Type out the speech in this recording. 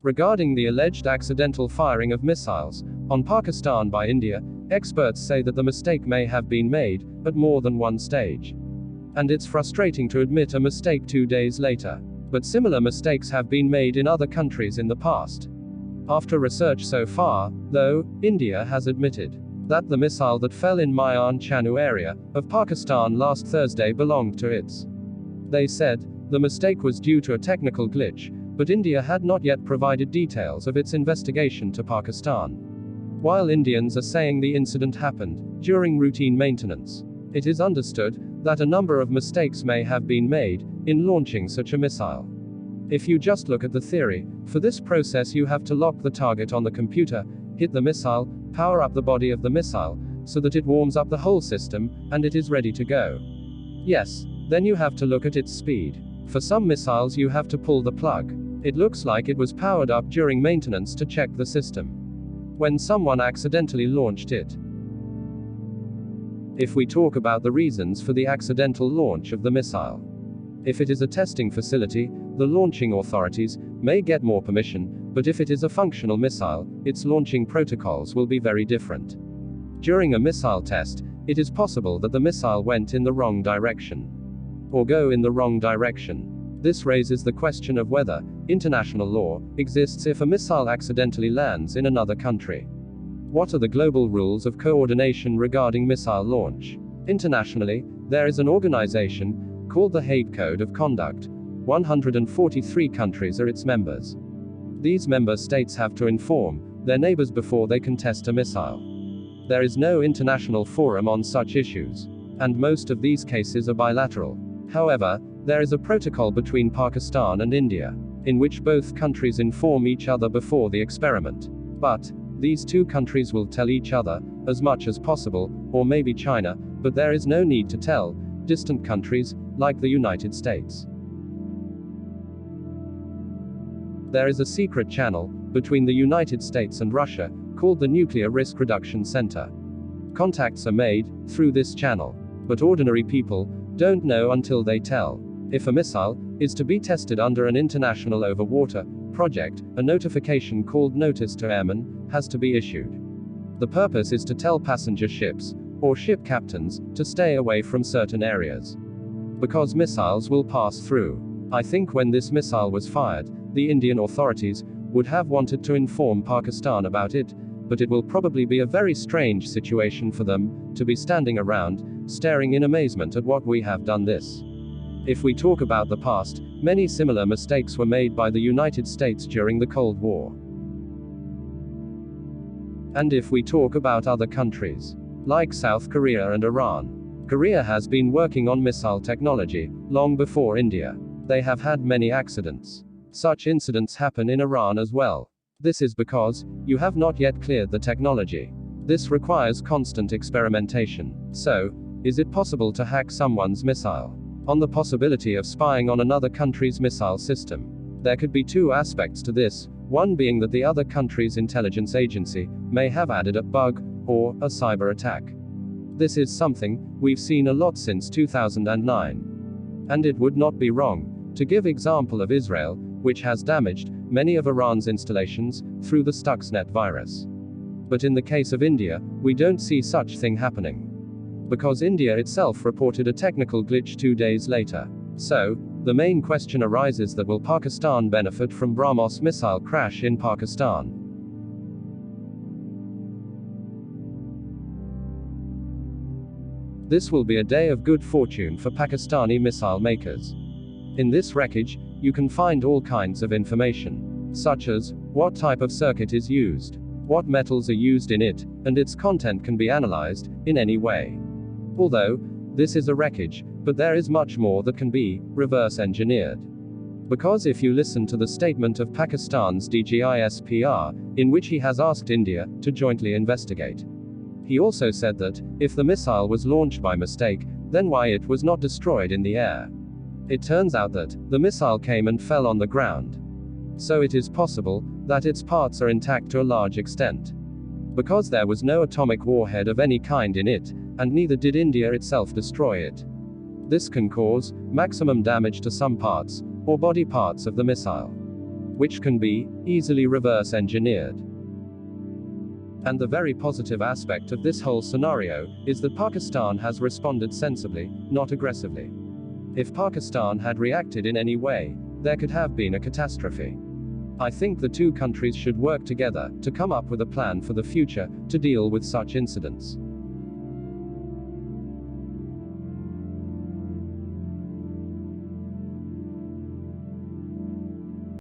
Regarding the alleged accidental firing of missiles on Pakistan by India, experts say that the mistake may have been made at more than one stage. And it's frustrating to admit a mistake 2 days later. But similar mistakes have been made in other countries in the past. After research so far, though, India has admitted that the missile that fell in Mian Channu area of Pakistan last Thursday belonged to its. They said the mistake was due to a technical glitch, but India had not yet provided details of its investigation to Pakistan. While Indians are saying the incident happened during routine maintenance, it is understood that a number of mistakes may have been made in launching such a missile. If you just look at the theory, for this process you have to lock the target on the computer, hit the missile, power up the body of the missile, so that it warms up the whole system, and it is ready to go. Yes, then you have to look at its speed. For some missiles you have to pull the plug. It looks like it was powered up during maintenance to check the system, when someone accidentally launched it. If we talk about the reasons for the accidental launch of the missile, if it is a testing facility, the launching authorities may get more permission, but if it is a functional missile, its launching protocols will be very different. During a missile test, it is possible that the missile went in the wrong direction, or go in the wrong direction. This raises the question of whether international law exists if a missile accidentally lands in another country. What are the global rules of coordination regarding missile launch? Internationally, there is an organization called the Hague Code of Conduct. 143 countries are its members. These member states have to inform their neighbors before they can test a missile. There is no international forum on such issues, and most of these cases are bilateral. However, there is a protocol between Pakistan and India, in which both countries inform each other before the experiment. But these two countries will tell each other as much as possible, or maybe China, but there is no need to tell distant countries like the United States. There is a secret channel between the United States and Russia called the Nuclear Risk Reduction Center. Contacts are made through this channel, but ordinary people don't know until they tell. If a missile is to be tested under an international overwater project, a notification called Notice to Airmen has to be issued. The purpose is to tell passenger ships or ship captains to stay away from certain areas, because missiles will pass through. I think when this missile was fired, the Indian authorities would have wanted to inform Pakistan about it, but it will probably be a very strange situation for them to be standing around, staring in amazement at what we have done this. If we talk about the past, many similar mistakes were made by the United States during the Cold War. And if we talk about other countries, like South Korea and Iran, Korea has been working on missile technology long before India. They have had many accidents. Such incidents happen in Iran as well. This is because you have not yet cleared the technology. This requires constant experimentation. So, is it possible to hack someone's missile? On the possibility of spying on another country's missile system, there could be two aspects to this, one being that the other country's intelligence agency may have added a bug or a cyber attack. This is something we've seen a lot since 2009. And it would not be wrong to give example of Israel, which has damaged many of Iran's installations through the Stuxnet virus. But in the case of India, we don't see such thing happening, because India itself reported a technical glitch 2 days later. So, the main question arises that will Pakistan benefit from BrahMos missile crash in Pakistan? This will be a day of good fortune for Pakistani missile makers. In this wreckage, you can find all kinds of information, such as what type of circuit is used, what metals are used in it, and its content can be analyzed in any way. Although this is a wreckage, but there is much more that can be reverse engineered. Because if you listen to the statement of Pakistan's DGISPR, in which he has asked India to jointly investigate, he also said that if the missile was launched by mistake, then why it was not destroyed in the air. It turns out that the missile came and fell on the ground. So it is possible that its parts are intact to a large extent, because there was no atomic warhead of any kind in it, and neither did India itself destroy it. This can cause maximum damage to some parts or body parts of the missile. which can be easily reverse engineered. And the very positive aspect of this whole scenario is that Pakistan has responded sensibly, not aggressively. If Pakistan had reacted in any way, there could have been a catastrophe. I think the two countries should work together to come up with a plan for the future to deal with such incidents.